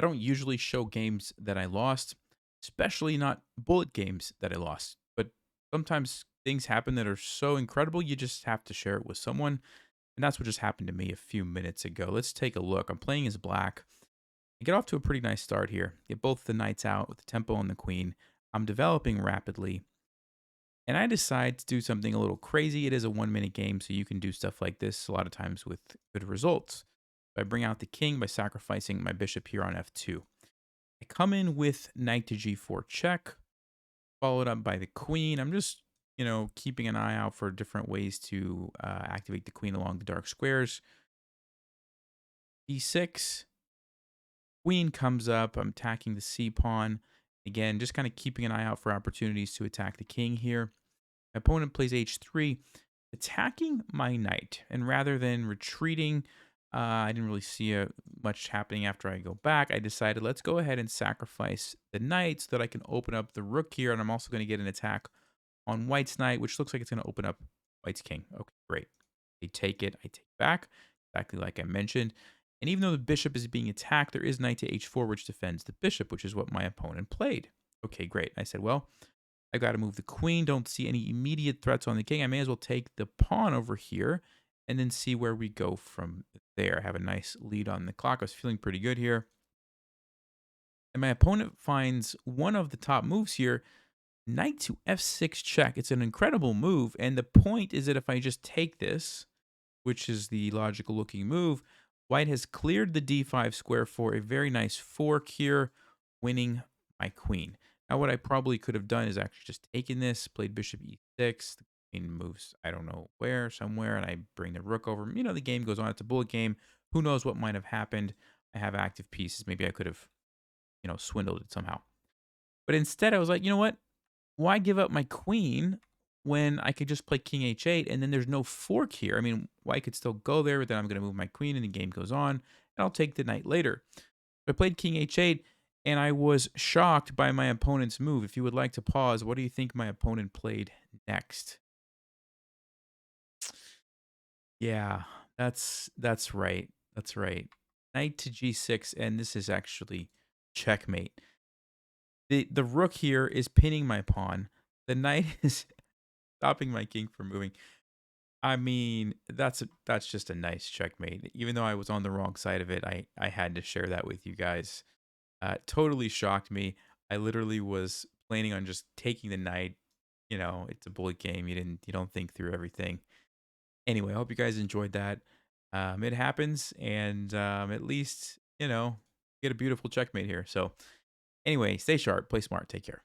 I don't usually show games that I lost, especially not bullet games that I lost. But sometimes things happen that are so incredible, you just have to share it with someone. And that's what just happened to me a few minutes ago. Let's take a look. I'm playing as black. I get off to a pretty nice start here. Get both the knights out with the tempo and the queen. I'm developing rapidly. And I decide to do something a little crazy. It is a 1 minute game, so you can do stuff like this a lot of times with good results. I bring out the king by sacrificing my bishop here on f2. I come in with knight to g4 check, followed up by the queen. I'm just, keeping an eye out for different ways to activate the queen along the dark squares. d6, queen comes up. I'm attacking the c pawn. Again, just kind of keeping an eye out for opportunities to attack the king here. My opponent plays h3, attacking my knight. And rather than retreating, I didn't really see much happening after I go back. I decided let's go ahead and sacrifice the knight so that I can open up the rook here. And I'm also going to get an attack on white's knight, which looks like it's going to open up white's king. Okay, great. They take it. I take back, exactly like I mentioned. And even though the bishop is being attacked, there is knight to h4, which defends the bishop, which is what my opponent played. Okay, great. I said, well, I got to move the queen. Don't see any immediate threats on the king. I may as well take the pawn over here and then see where we go from there. I have a nice lead on the clock. I was feeling pretty good here. And my opponent finds one of the top moves here, knight to f6 check. It's an incredible move. And the point is that if I just take this, which is the logical looking move, white has cleared the d5 square for a very nice fork here, winning my queen. Now, what I probably could have done is actually just taken this, played bishop e6. The queen moves, I don't know where, somewhere, and I bring the rook over. The game goes on. It's a bullet game. Who knows what might have happened? I have active pieces. Maybe I could have, swindled it somehow. But instead, I was like, you know what? Why give up my queen when I could just play king h8 and then there's no fork here? I mean, white could still go there, but then I'm going to move my queen and the game goes on, and I'll take the knight later. I played king h8, and I was shocked by my opponent's move. If you would like to pause, what do you think my opponent played next? Yeah, that's right. That's right. Knight to g6, and this is actually checkmate. The rook here is pinning my pawn. The knight is stopping my king from moving. I mean, that's just a nice checkmate. Even though I was on the wrong side of it, I had to share that with you guys. Totally shocked me. I literally was planning on just taking the knight. It's a bullet game. You don't think through everything. Anyway, I hope you guys enjoyed that. It happens, and at least get a beautiful checkmate here. So anyway, stay sharp, play smart, take care.